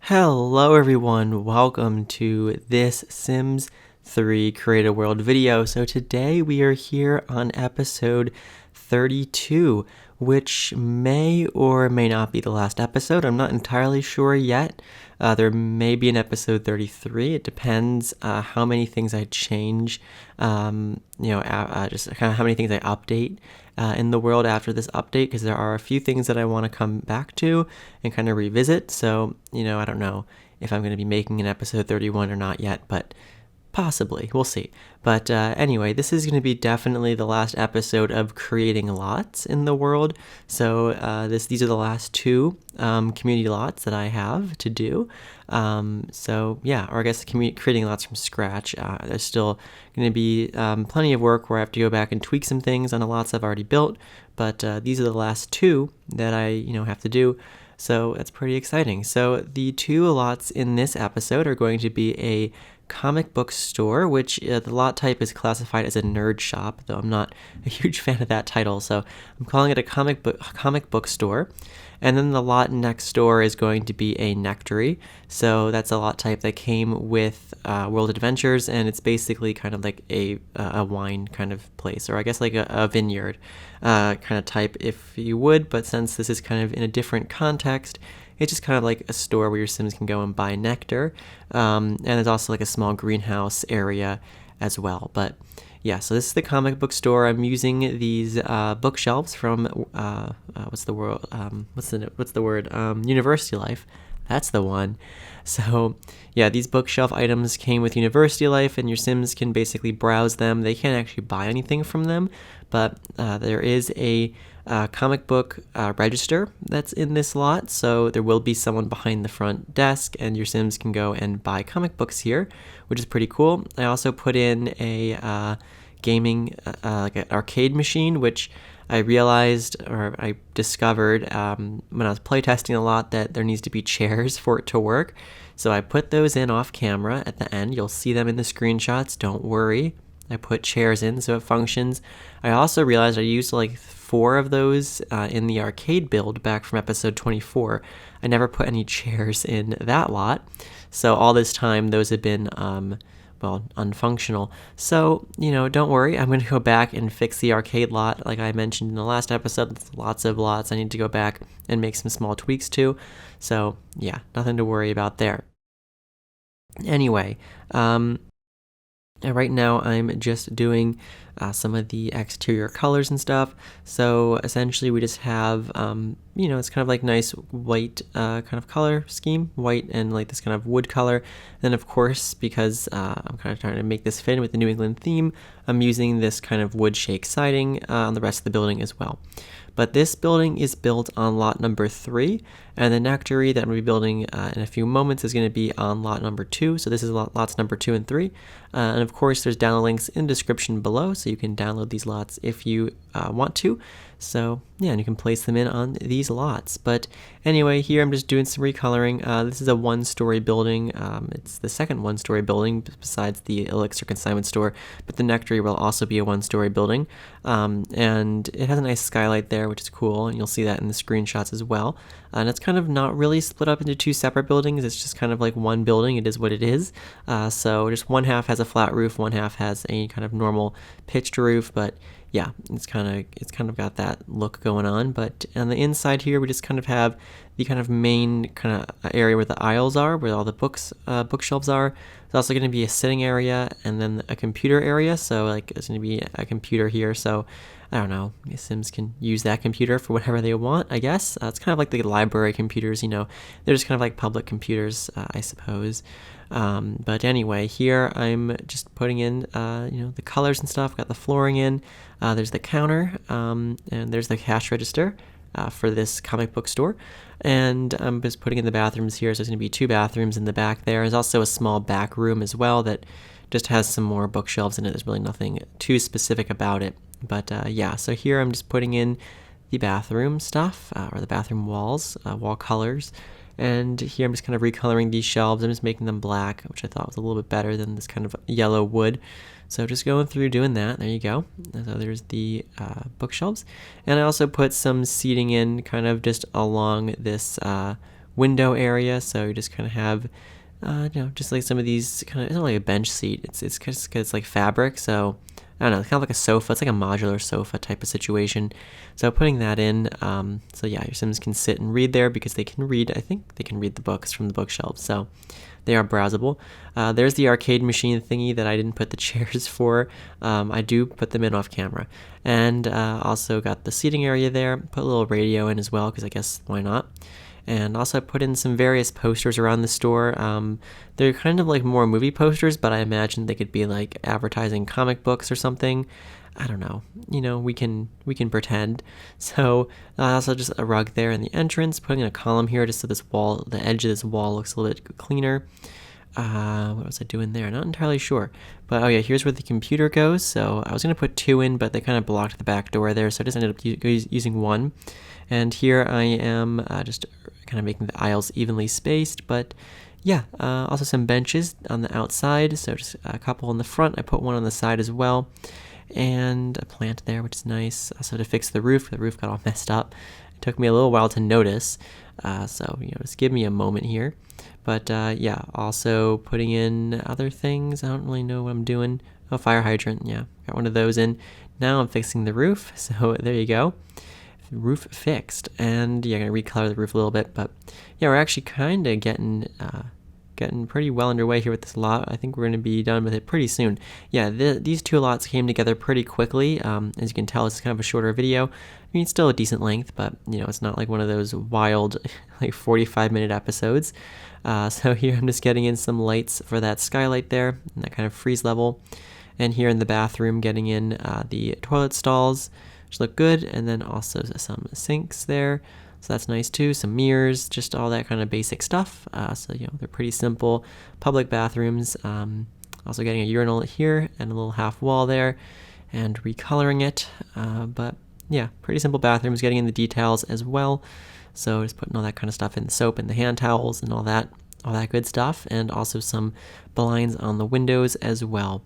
Hello everyone, welcome to this Sims 3 Create a World video. So today we are here on episode 32, which may or may not be the last episode. I'm not entirely sure yet. There may be an episode 33. It depends how many things I change, just kind of how many things I update in the world after this update, because there are a few things that I want to come back to and kind of revisit. So, I don't know if I'm going to be making an episode 31 or not yet, but possibly. We'll see. But anyway, this is going to be definitely the last episode of creating lots in the world. So these are the last two community lots that I have to do. So yeah, or I guess creating lots from scratch. There's still going to be plenty of work where I have to go back and tweak some things on the lots I've already built. But these are the last two that I have to do. So that's pretty exciting. So the two lots in this episode are going to be a comic book store, which the lot type is classified as a nerd shop, though I'm not a huge fan of that title, so I'm calling it a comic book store. And then the lot next door is going to be a Nectary, so that's a lot type that came with World Adventures, and it's basically kind of like a wine kind of place, or I guess like a vineyard kind of type, if you would. But since this is kind of in a different context, it's just kind of like a store where your Sims can go and buy nectar. And there's also like a small greenhouse area as well. But yeah, so this is the comic book store. I'm using these bookshelves from University Life. That's the one. So yeah, these bookshelf items came with University Life, and your Sims can basically browse them. They can't actually buy anything from them, but there is a comic book register that's in this lot, so there will be someone behind the front desk, and your Sims can go and buy comic books here, which is pretty cool. I also put in a gaming, like an arcade machine, which I realized, or I discovered when I was playtesting a lot, that there needs to be chairs for it to work. So I put those in off camera at the end. You'll see them in the screenshots, don't worry. I put chairs in so it functions. I also realized I used like 4 of those in the arcade build back from episode 24. I never put any chairs in that lot. So all this time those have been unfunctional. So, don't worry. I'm going to go back and fix the arcade lot like I mentioned in the last episode. There's lots of lots I need to go back and make some small tweaks to. So, yeah, nothing to worry about there. Anyway, right now I'm just doing some of the exterior colors and stuff. So essentially we just have, it's kind of like nice white kind of color scheme, white and like this kind of wood color. Then of course, because I'm kind of trying to make this fit in with the New England theme, I'm using this kind of wood shake siding on the rest of the building as well. But this building is built on lot number 3, and the Nectary that I'm going to be building in a few moments is going to be on lot number 2. So this is lots number 2 and 3. And of course, there's download links in the description below, so you can download these lots if you want to. So yeah, and you can place them in on these lots. But anyway, here I'm just doing some recoloring. This is a 1-story building. It's the second 1-story building besides the Elixir Consignment Store, but the Nectary will also be a 1-story building. And it has a nice skylight there, which is cool, and you'll see that in the screenshots as well. And it's kind of not really split up into 2 separate buildings. It's just kind of like one building. It is what it is. So just one half has a flat roof, one half has a kind of normal pitched roof, but yeah, it's kind of got that look going on. But on the inside here, we just kind of have the kind of main kind of area where the aisles are, where all the bookshelves are. There's also going to be a sitting area and then a computer area. So like there's going to be a computer here. So I don't know, Sims can use that computer for whatever they want, I guess. It's kind of like the library computers, they're just kind of like public computers, I suppose. But anyway, here I'm just putting in, the colors and stuff. Got the flooring in. There's the counter, and there's the cash register for this comic book store. And I'm just putting in the bathrooms here. So there's going to be 2 bathrooms in the back there. There's also a small back room as well that just has some more bookshelves in it. There's really nothing too specific about it. But yeah, so here I'm just putting in the bathroom stuff, or the bathroom walls, wall colors. And here I'm just kind of recoloring these shelves. I'm just making them black, which I thought was a little bit better than this kind of yellow wood. So just going through doing that. There you go. So there's the bookshelves. And I also put some seating in kind of just along this window area. So you just kind of have, just like some of these kind of, it's not like a bench seat. It's like fabric. So I don't know, it's kind of like a sofa. It's like a modular sofa type of situation. So putting that in, so yeah, your Sims can sit and read there because they can read. I think they can read the books from the bookshelves. So they are browsable. There's the arcade machine thingy that I didn't put the chairs for. I do put them in off camera. And also got the seating area there. Put a little radio in as well because I guess why not. And also I put in some various posters around the store. They're kind of like more movie posters, but I imagine they could be like advertising comic books or something. I don't know. We can pretend. So also just a rug there in the entrance, putting in a column here just so this wall, the edge of this wall looks a little bit cleaner. What was I doing there? Not entirely sure. But oh yeah, here's where the computer goes. So I was going to put 2 in, but they kind of blocked the back door there. So I just ended up using 1. And here I am just kind of making the aisles evenly spaced. But yeah, also some benches on the outside. So just a couple in the front. I put 1 on the side as well. And a plant there, which is nice. Also to fix the roof got all messed up. It took me a little while to notice, so just give me a moment here. But yeah, also putting in other things. I don't really know what I'm doing. Oh, fire hydrant, yeah, got one of those in. Now I'm fixing the roof, so there you go. Roof fixed, and yeah, I'm gonna recolor the roof a little bit, but yeah, we're actually kind of getting pretty well underway here with this lot. I think we're going to be done with it pretty soon. Yeah, these 2 lots came together pretty quickly. As you can tell, it's kind of a shorter video. I mean, it's still a decent length, but it's not like one of those wild like 45-minute episodes. So here I'm just getting in some lights for that skylight there, and that kind of freeze level. And here in the bathroom, getting in the toilet stalls, which look good, and then also some sinks there. So that's nice too. Some mirrors, just all that kind of basic stuff. So they're pretty simple public bathrooms. Also getting a urinal here and a little half wall there, and recoloring it. But yeah, pretty simple bathrooms. Getting in the details as well. So just putting all that kind of stuff in, the soap and the hand towels and all that good stuff, and also some blinds on the windows as well.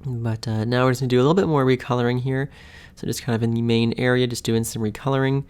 But now we're just gonna do a little bit more recoloring here. So just kind of in the main area, just doing some recoloring.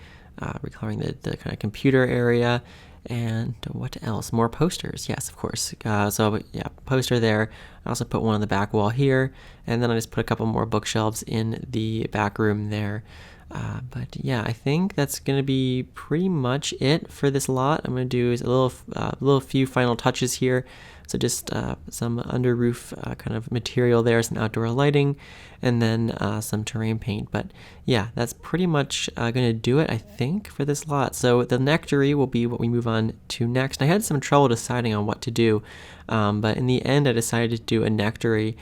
Recoloring the kind of computer area, and what else? More posters, yes, of course. So yeah, poster there. I also put 1 on the back wall here, and then I just put a couple more bookshelves in the back room there. But yeah, I think that's gonna be pretty much it for this lot. I'm gonna do a little few final touches here. So just some under roof kind of material there, some outdoor lighting, and then some terrain paint. But yeah, that's pretty much going to do it, I think, for this lot. So the Nectary will be what we move on to next. I had some trouble deciding on what to do, but in the end I decided to do a Nectary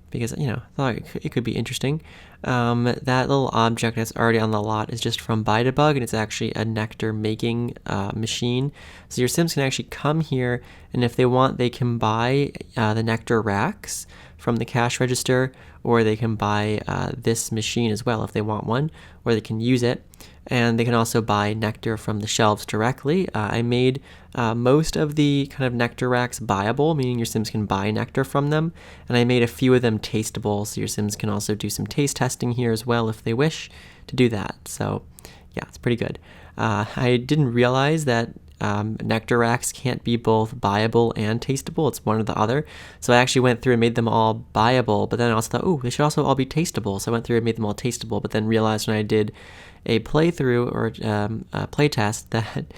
because I thought it could be interesting. That little object that's already on the lot is just from Buy to Bug, and it's actually a nectar making machine. So your Sims can actually come here, and if they want, they can buy the nectar racks from the cash register, or they can buy this machine as well if they want one, or they can use it. And they can also buy nectar from the shelves directly. I made most of the kind of nectar racks buyable, meaning your Sims can buy nectar from them. And I made a few of them tasteable, so your Sims can also do some taste testing here as well if they wish to do that. So yeah, it's pretty good. I didn't realize that nectar racks can't be both buyable and tasteable. It's one or the other. So I actually went through and made them all buyable, but then I also thought, oh, they should also all be tasteable. So I went through and made them all tasteable, but then realized when I did a playthrough or a playtest that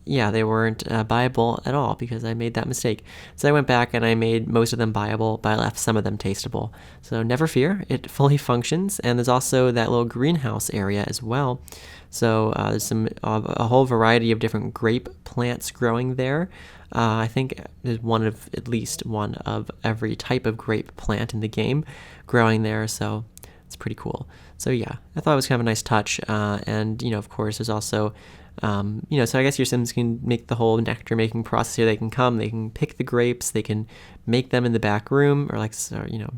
they weren't buyable at all because I made that mistake. So I went back and I made most of them buyable, but I left some of them tasteable. So never fear, it fully functions. And there's also that little greenhouse area as well. So there's a whole variety of different grape plants growing there. I think there's at least one of every type of grape plant in the game growing there. So it's pretty cool. So yeah, I thought it was kind of a nice touch. And of course, there's also, so I guess your Sims can make the whole nectar making process here. They can come, they can pick the grapes, they can make them in the back room, or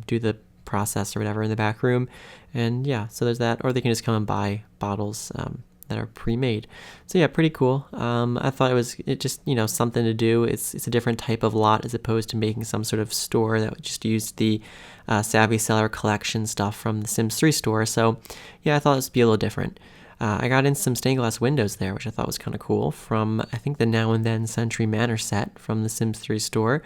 do the process or whatever in the back room. And yeah, so there's that. Or they can just come and buy bottles that are pre-made. So yeah, pretty cool. I thought it just something to do. It's a different type of lot as opposed to making some sort of store that would just use the Savvy Seller collection stuff from the Sims 3 store. So yeah, I thought this would be a little different. I got in some stained glass windows there, which I thought was kind of cool, from I think the Now and Then Century Manor set from the Sims 3 store.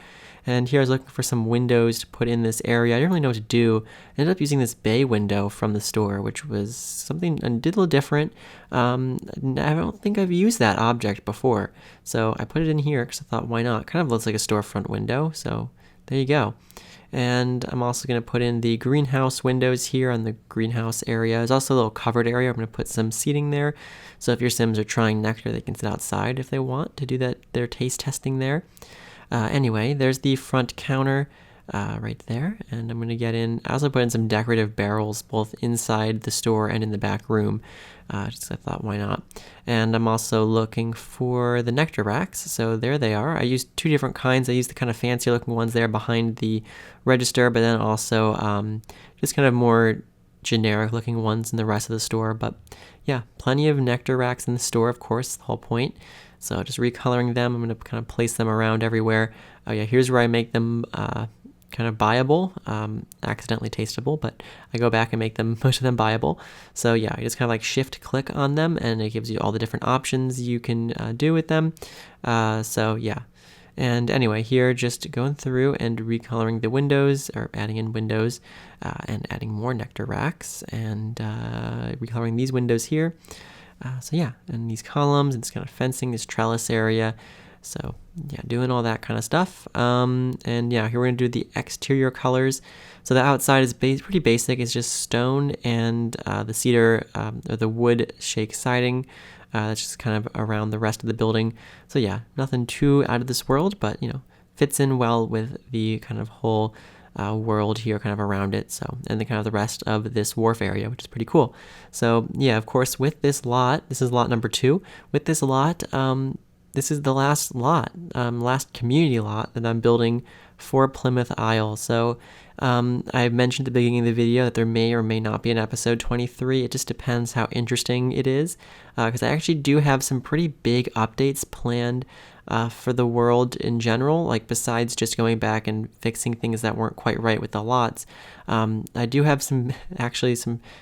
And here I was looking for some windows to put in this area. I didn't really know what to do. I ended up using this bay window from the store, which was something I did a little different. I don't think I've used that object before, so I put it in here because I thought, why not? It kind of looks like a storefront window, so there you go. And I'm also going to put in the greenhouse windows here on the greenhouse area. There's also a little covered area. I'm going to put some seating there. So if your Sims are trying Nectar, they can sit outside if they want to do their taste testing there. Anyway, there's the front counter right there. And I'm going to get in. I also put in some decorative barrels both inside the store and in the back room. Just I thought, why not? And I'm also looking for the nectar racks. So there they are. I used two different kinds. I used the kind of fancier looking ones there behind the register, but then also just kind of more generic looking ones in the rest of the store. But yeah, plenty of nectar racks in the store, of course, the whole point. So just recoloring them. I'm going to kind of place them around everywhere. Oh yeah, here's where I make them kind of buyable, accidentally tasteable, but I go back and make them, most of them buyable. So yeah, I just kind of like shift click on them and it gives you all the different options you can do with them. So yeah. And anyway, here just going through and recoloring the windows, or adding in windows, and adding more nectar racks, and recoloring these windows here. So yeah, and these columns, and it's kind of fencing this trellis area. So yeah, doing all that kind of stuff. And yeah, here we're gonna do the exterior colors. So the outside is pretty basic. It's just stone and the cedar or the wood shake siding. That's just kind of around the rest of the building. So yeah, nothing too out of this world, but you know, fits in well with the kind of whole world here kind of around it. So, and the kind of the rest of this wharf area, which is pretty cool. So yeah, of course, with this lot, this is lot number 2. With this lot, this is the last lot, last community lot that I'm building for Plymouth Isle. So I mentioned at the beginning of the video that there may or may not be an episode 23. It just depends how interesting it is, because I actually do have some pretty big updates planned for the world in general, like besides just going back and fixing things that weren't quite right with the lots. I do have some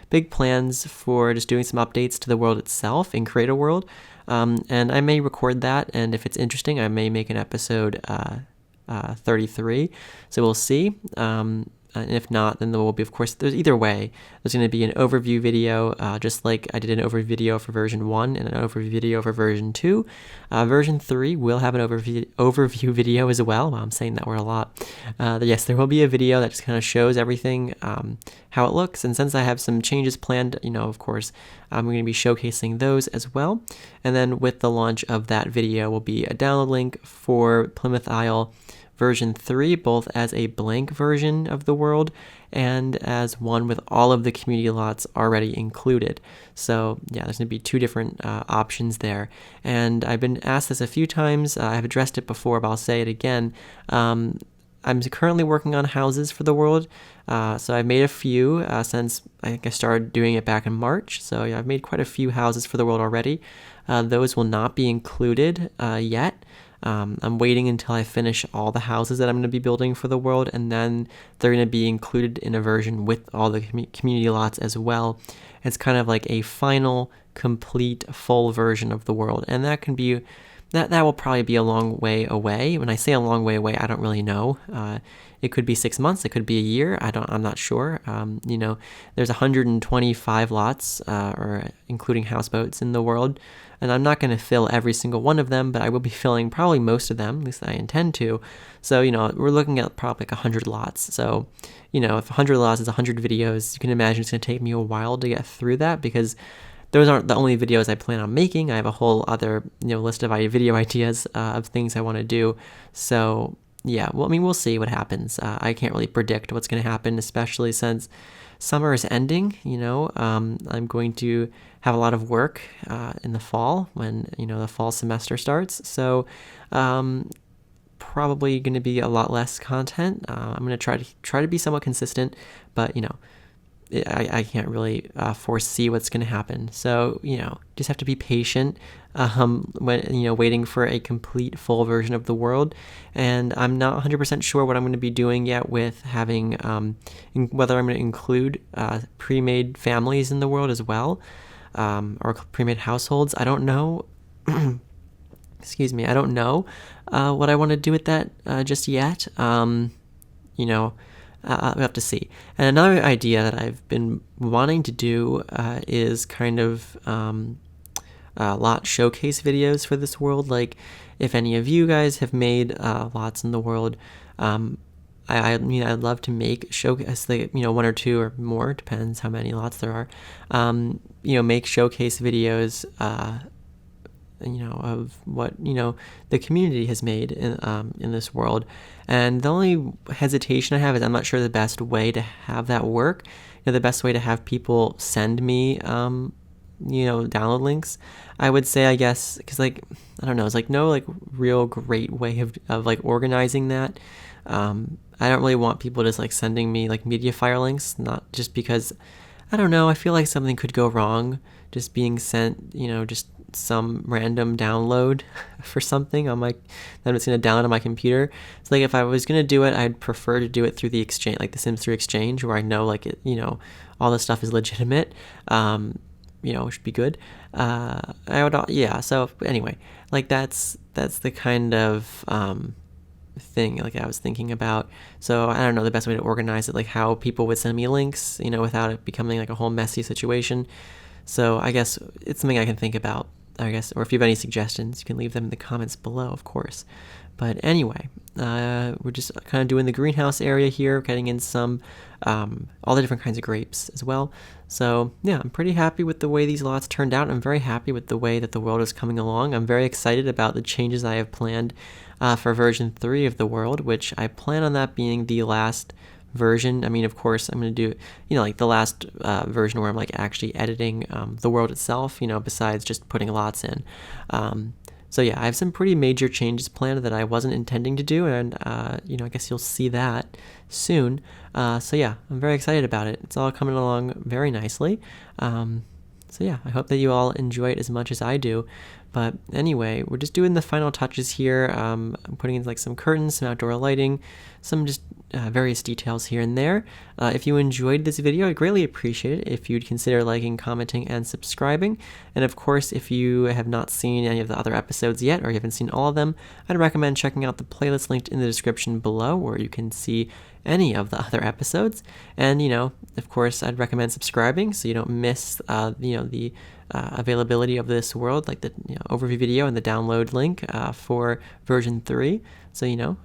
big plans for just doing some updates to the world itself in Create a World, and I may record that, and if it's interesting, I may make an episode 33, so we'll see. And if not, then there will be, of course, either way, there's going to be an overview video, just like I did an overview video for version 1 and an overview video for version 2. Version 3 will have an overview video as well. Wow, I'm saying that word a lot. Yes, there will be a video that just kind of shows everything, how it looks. And since I have some changes planned, you know, of course, I'm going to be showcasing those as well. And then with the launch of that video will be a download link for Plymouth Isle version 3, both as a blank version of the world and as one with all of the community lots already included. So yeah, there's going to be 2 different options there. And I've been asked this a few times. I've addressed it before, but I'll say it again. I'm currently working on houses for the world. So I've made a few since I think I started doing it back in March. So yeah, I've made quite a few houses for the world already. Those will not be included yet. I'm waiting until I finish all the houses that I'm going to be building for the world, and then they're going to be included in a version with all the community lots as well. It's kind of like a final, complete, full version of the world, and that can be that will probably be a long way away. When I say a long way away, I don't really know. It could be 6 months. It could be a year. I'm not sure. You know, there's 125 lots, or including houseboats in the world. And I'm not going to fill every single one of them, but I will be filling probably most of them, at least I intend to. So, you know, we're looking at probably like 100 lots. So, you know, if 100 lots is 100 videos, you can imagine it's going to take me a while to get through that, because those aren't the only videos I plan on making. I have a whole other, you know, list of video ideas of things I want to do. So, yeah, well, I mean, we'll see what happens. I can't really predict what's going to happen, especially since summer is ending. You know, I'm going to have a lot of work in the fall when, you know, the fall semester starts. So probably going to be a lot less content. I'm going to try to be somewhat consistent, but, you know, I can't really foresee what's going to happen. So, you know, just have to be patient when, you know, waiting for a complete full version of the world. And I'm not 100% sure what I'm going to be doing yet with having, whether I'm going to include pre-made families in the world as well. or pre-made households. I don't know. Excuse me. I don't know what I want to do with that just yet. We have to see. And another idea that I've been wanting to do is kind of lot showcase videos for this world. Like, if any of you guys have made lots in the world, I mean, I'd love to make showcase, like, one or two or more, depends how many lots there are. Make showcase videos, of what the community has made in this world. And the only hesitation I have is I'm not sure the best way to have that work. The best way to have people send me download links, I would say, I guess, because, like, I don't know, it's like no like real great way of like organizing that. I don't really want people just like sending me like media file links, not just because, I don't know, I feel like something could go wrong just being sent, just some random download for something on my, that I'm just going to download on my computer. It's like, if I was going to do it, I'd prefer to do it through the exchange, like the Sims 3 exchange, where I know like it, all this stuff is legitimate. It should be good. So anyway, like that's the kind of thing like I was thinking about. So I don't know the best way to organize it, like how people would send me links, without it becoming like a whole messy situation. So I guess it's something I can think about, I guess, or if you have any suggestions, you can leave them in the comments below, of course. But anyway, we're just kind of doing the greenhouse area here, getting in some, all the different kinds of grapes as well. So yeah, I'm pretty happy with the way these lots turned out. I'm very happy with the way that the world is coming along. I'm very excited about the changes I have planned for version 3 of the world, which I plan on that being the last version. I mean, of course, I'm going to do, like the last version where I'm like actually editing the world itself, besides just putting lots in. So yeah, I have some pretty major changes planned that I wasn't intending to do, and I guess you'll see that soon. So yeah, I'm very excited about it. It's all coming along very nicely. So yeah, I hope that you all enjoy it as much as I do. But anyway, we're just doing the final touches here. I'm putting in like some curtains, some outdoor lighting, some just various details here and there. If you enjoyed this video, I'd greatly appreciate it if you'd consider liking, commenting, and subscribing. And of course, if you have not seen any of the other episodes yet, or you haven't seen all of them, I'd recommend checking out the playlist linked in the description below, where you can see any of the other episodes. And of course, I'd recommend subscribing so you don't miss the availability of this world, like the overview video and the download link for version 3. So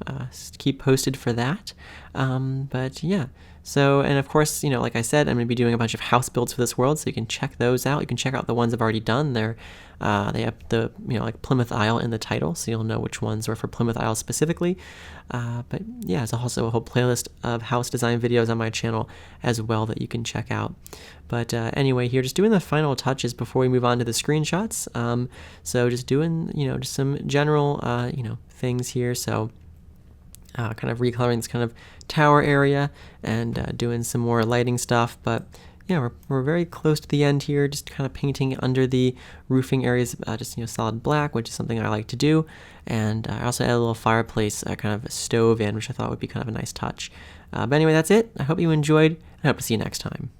keep posted for that. But yeah, so, and of course, like I said, I'm going to be doing a bunch of house builds for this world, so you can check those out. You can check out the ones I've already done. They have the like Plymouth Isle in the title, so you'll know which ones were for Plymouth Isle specifically. But yeah, there's also a whole playlist of house design videos on my channel as well that you can check out. But anyway, here, just doing the final touches before we move on to the screenshots. So just doing, just some general, things here. So kind of recoloring this kind of tower area and doing some more lighting stuff. But yeah, we're very close to the end here, just kind of painting under the roofing areas, just solid black, which is something I like to do. And I also added a little fireplace, kind of a stove in, which I thought would be kind of a nice touch. But anyway, that's it. I hope you enjoyed, and I hope to see you next time.